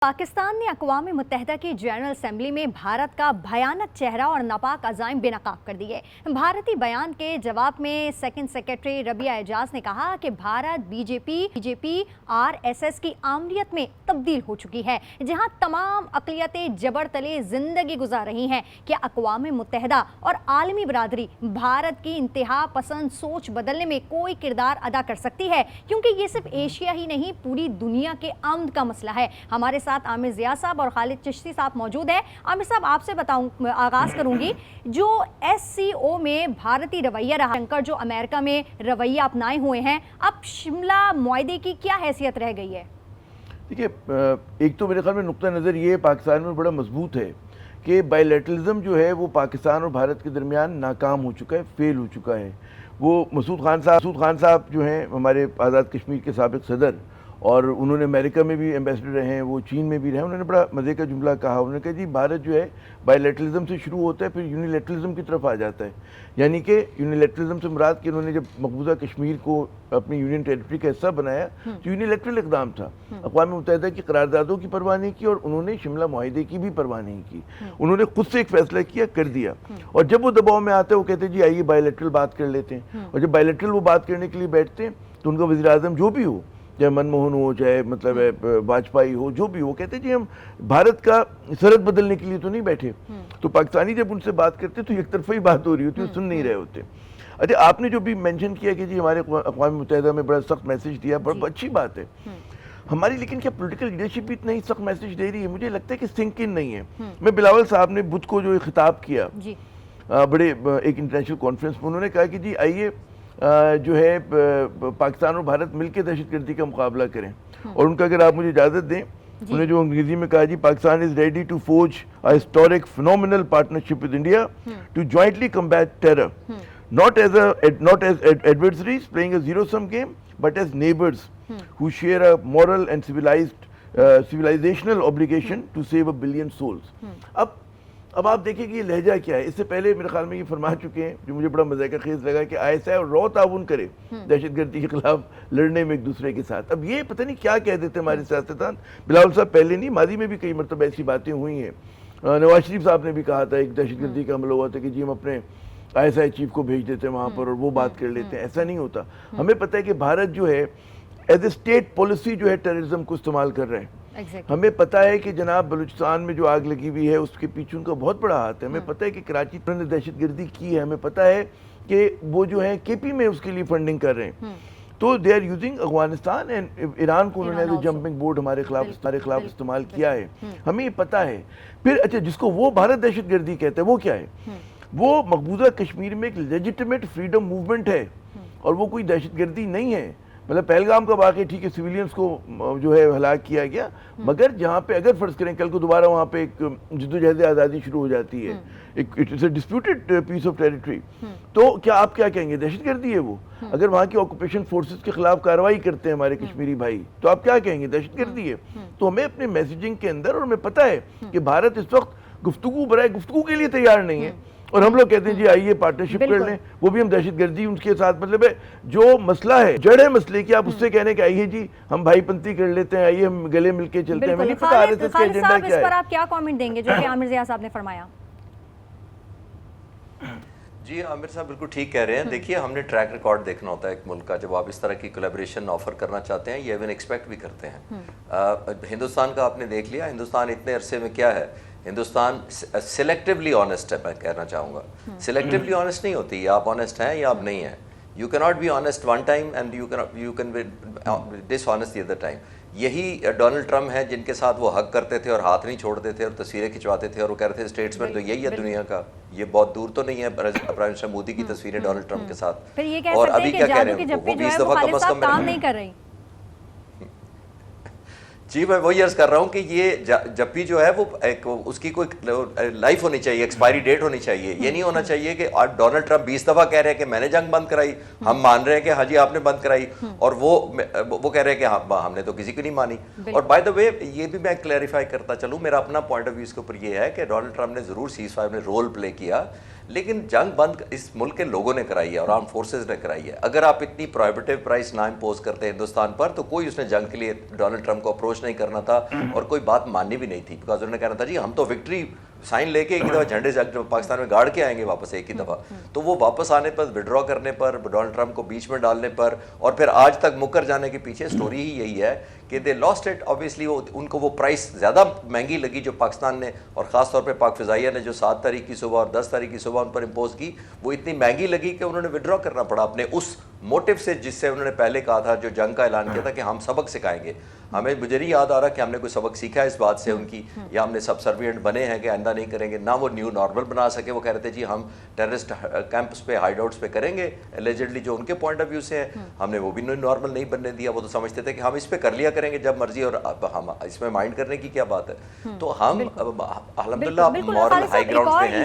पाकिस्तान ने अक़वाम मुत्तहिदा की general assembly में भारत का भयानक चेहरा और नापाक अज़ाइम बेनकाब कर दिए। भारतीय बयान के जवाब में सेकंड सेक्रेटरी रबिया एजाज ने कहा कि भारत बीजेपी आरएसएस की आमरीत में तब्दील हो चुकी है, जहां तमाम अक़लियतें जबर तले जिंदगी गुजार रही हैं। कि अक़वाम मुत्तहिदा और आलमी बरादरी भारत की इंतहा पसंद सोच बदलने में कोई किरदार अदा कर सकती है, क्योंकि ये सिर्फ एशिया ही नहीं पूरी दुनिया के अमन का मसला है। हमारे साथ आमिर ज़िया साहब और खालिद चिश्ती साहब मौजूद है। आमिर साहब, आपसे आगाज़ करूंगी, जो एससीओ में भारतीय रवैया रहा, शंकर जो अमेरिका में रवैया अपनाए हुए हैं, अब शिमला मुआहदे की क्या हैसियत रह गई है? देखिए, एक तो मेरे ख्याल में नुक्ता नज़र ये पाकिस्तान में बड़ा मजबूत है कि बायलैटरलिज्म जो है वो पाकिस्तान और भारत के दरमियान नाकाम हो चुका है, फेल हो चुका है। वो मसूद खान साहब जो हैं हमारे आज़ाद कश्मीर के साबिक़ सदर, और उन्होंने अमेरिका में भी एम्बेसडर रहे हैं, वो चीन में भी रहे। उन्होंने बड़ा मज़े का जुमला कहा, उन्होंने कहा जी भारत जो है बायलैटरलिज्म से शुरू होता है, फिर यूनिलैटरलिज्म की तरफ आ जाता है। यानी कि यूनिलैटरलिज्म से मुराद कि उन्होंने जब मकबूजा कश्मीर को अपनी यूनियन टेरिटरी का हिस्सा बनाया तो यूनिलैटरल इक़दाम था। अक़वाम मुत्तहिदा की करारदादों की परवाह नहीं की और उन्होंने शिमला मुआहदे की भी परवाह नहीं की। उन्होंने खुद से एक फैसला किया, कर दिया। और जब वो दबाव में आते हैं वो कहते हैं जी आइए बायलैटरल बात कर लेते हैं। और जब बायलैटरल वो बात करने के लिए बैठते हैं तो उनका वज़ीर आज़म जो भी हो, चाहे मनमोहन हो, चाहे मतलब वाजपेयी हो, जो भी हो, कहते जी हम भारत का सरहद बदलने के लिए तो नहीं बैठे। तो पाकिस्तानी जब उनसे बात करते तो एक तरफा ही बात हो रही होती, वो सुन नहीं रहे होते। अच्छा, आपने जो भी मेंशन किया कि जी हमारे अक़वाम मुत्तहिदा में बड़ा सख्त मैसेज दिया, बड़ा अच्छी बात है हमारी, लेकिन क्या पॉलिटिकल लीडरशिप भी इतना ही सख्त मैसेज दे रही है? मुझे लगता है कि सिंक इन नहीं है। मैं बिलावल साहब ने बुध को जो खिताब किया बड़े एक इंटरनेशनल कॉन्फ्रेंस में, उन्होंने कहा कि जी आइए जो है पाकिस्तान और भारत मिलकर दहशतगर्दी का मुकाबला करें। और उनका अगर आप मुझे इजाज़त दें, उन्होंने जो अंग्रेजी में कहा जी Pakistan is ready to forge a historic phenomenal partnership with India to jointly combat terror, not as adversaries playing a zero-sum game, but as neighbors who share a moral and civilizational obligation to save a billion souls. अब आप देखिए कि ये लहजा क्या है। इससे पहले मेरे ख्याल में ये फरमा चुके हैं, जो मुझे बड़ा मज़े का खेज लगा, कि ISI और रॉ ताउन करे दहशतगर्दी के खिलाफ लड़ने में एक दूसरे के साथ। अब ये पता नहीं क्या कह देते हमारे सियासतदान। बिलावल साहब पहले नहीं, माजी में भी कई मरतबा ऐसी बातें हुई हैं। नवाज शरीफ साहब ने भी कहा था एक दहशतगर्दी का हमला हुआ था कि जी हम अपने ISI चीफ को भेज देते हैं वहाँ पर और वो बात कर लेते हैं। ऐसा नहीं होता। हमें पता है कि भारत जो है एज ए स्टेट पॉलिसी जो है टेररिज्म को इस्तेमाल कर रहे हैं। हमें पता है कि जनाब बलूचिस्तान में जो आग लगी हुई है उसके पीछे उनका बहुत बड़ा हाथ है। हमें पता है कि कराची ने दहशतगर्दी की है। हमें पता है कि वो जो है KP में उसके लिए फंडिंग कर रहे हैं। तो they are using Afghanistan and Iran को उन्होंने जंपिंग बोर्ड हमारे खिलाफ इस्तेमाल किया है। हमें ये पता है। फिर अच्छा, जिसको वो भारत दहशतगर्दी कहते हैं वो क्या है? वो मकबूजा कश्मीर में एक लेजिटिमेट फ्रीडम मूवमेंट है और वो कोई दहशतगर्दी नहीं है। मतलब पहलगाम का वाक़या ठीक है, सिविलियंस को जो है हलाक किया गया, मगर जहाँ पे अगर फर्ज करें कल को दोबारा वहाँ पे एक जद्दोजहद आज़ादी शुरू हो जाती है, एक it is a disputed piece of territory, तो क्या आप क्या कहेंगे? दहशतगर्दी है वो? अगर वहाँ की ऑक्यूपेशन फोर्सेस के खिलाफ कार्रवाई करते हैं हमारे कश्मीरी भाई, तो आप क्या कहेंगे? दहशतगर्दी है। तो हमें अपने मैसेजिंग के अंदर, और हमें पता है कि भारत इस वक्त गुफ्तगू के लिए तैयार नहीं है, और हम लोग कहते हैं जी आइए पार्टनरशिप कर लें, वो भी हम दहशतगर्दी उनके साथ। मतलब है जो मसला है, जड़ है मसले की, आप उससे कहने के आइए जी हम भाईपंथी कर लेते हैं, आइए हम गले मिलके चलते हैं। मैंने पता RSS का एजेंडा क्या है। इस पर आप क्या कमेंट देंगे जो कि आमिर ज़िया साहब ने फरमाया? जी, आमिर साहब बिल्कुल ठीक कह रहे हैं। देखिए, हमने ट्रैक रिकॉर्ड देखना होता है एक मुल्क का। जब आप इस तरह की कोलैबोरेशन ऑफर करना चाहते हैं, ये इवन एक्सपेक्ट भी करते हैं। हिंदुस्तान का आपने देख लिया, हिंदुस्तान इतने अरसे में क्या है, हिंदुस्तान सिलेक्टिवली ऑनेस्ट है। मैं कहना चाहूँगा सिलेक्टिवली ऑनेस्ट नहीं होती, या आप ऑनेस्ट हैं या आप नहीं हैं। You can not be honest one time and you can be dishonest the other time. यही डोनाल्ड ट्रम्प है जिनके साथ वो हक करते थे और हाथ नहीं छोड़ते थे और तस्वीरें खिंचवाते थे, और वो कह रहे थे स्टेट्समैन तो यही है दुनिया का। ये बहुत दूर तो नहीं है प्राइम मिनिस्टर मोदी की तस्वीरें डोनाल्ड ट्रम्प के साथ। और अभी क्या कह रहे हैं, वो 20 दफा कम अज कम नहीं कर रही। जी, मैं वही अर्ज कर रहा हूँ कि ये जब भी जो है वो एक उसकी कोई लाइफ होनी चाहिए, एक्सपायरी डेट होनी चाहिए। ये नहीं होना चाहिए कि डोनाल्ड ट्रम्प 20 दफ़ा कह रहे हैं कि मैंने जंग बंद कराई, हम मान रहे हैं कि हाँ जी आपने बंद कराई, और वो कह रहे हैं कि हाँ हमने तो किसी की नहीं मानी। और बाय द वे ये भी मैं क्लैरिफाई करता चलूँ, मेरा अपना पॉइंट ऑफ व्यू इसके ऊपर ये है कि डोनाल्ड ट्रम्प ने ज़रूर सीज़ फायर में रोल प्ले किया, लेकिन जंग बंद इस मुल्क के लोगों ने कराई है और आर्म फोर्सेज ने कराई है। अगर आप इतनी प्रोहिबिटिव प्राइस ना इम्पोज करते हैं हिंदुस्तान पर, तो कोई उसने जंग के लिए डोनाल्ड ट्रम्प को अप्रोच اپروچ نہیں کرنا تھا اور کوئی بات ماننی بھی نہیں تھی، بیکاز انہوں نے کہنا تھا جی ہم تو وکٹری سائن لے کے ایک ہی دفعہ جھنڈے سے پاکستان میں گاڑ کے آئیں گے واپس ایک ہی دفعہ. تو وہ واپس آنے پر، وڈرا کرنے پر، ڈونلڈ ٹرمپ کو بیچ میں ڈالنے پر، اور پھر آج تک مکر جانے کے پیچھے سٹوری ہی یہی ہے کہ دے لاسٹ اٹ. آبویسلی ان کو وہ پرائس زیادہ مہنگی لگی جو پاکستان نے اور خاص طور پہ پاک فضائیہ نے جو 7 تاریخ کی صبح اور 10 تاریخ کی صبح ان پر امپوز کی، وہ اتنی مہنگی لگی کہ انہوں نے وڈرا کرنا پڑا اپنے اس موٹو سے جس سے انہوں نے پہلے کہا تھا، جو جنگ کا اعلان کیا تھا کہ ہم سبق سکھائیں گے. ہمیں مجھے نہیں یاد آ رہا کہ ہم نے کوئی سبق سیکھا ہے اس بات سے ان کی، یا ہم نے سب سروینٹ بنے ہیں کہ آئندہ نہیں کریں گے. نہ وہ نیو نارمل بنا سکے. وہ کہہ رہے تھے جی ہم ٹیررسٹ کیمپس پہ، ہائیڈ آؤٹس پہ کریں گے ایلیجڈلی، جو ان کے پوائنٹ آف ویو سے ہے. ہم نے وہ بھی نارمل نہیں بننے دیا. وہ تو سمجھتے تھے کہ ہم اس پہ کر لیا کریں گے جب مرضی، اور ہم اس میں مائنڈ کرنے کی کیا بات ہے. تو ہم الحمدللہ مورل ہائی گراؤنڈ پہ ہیں.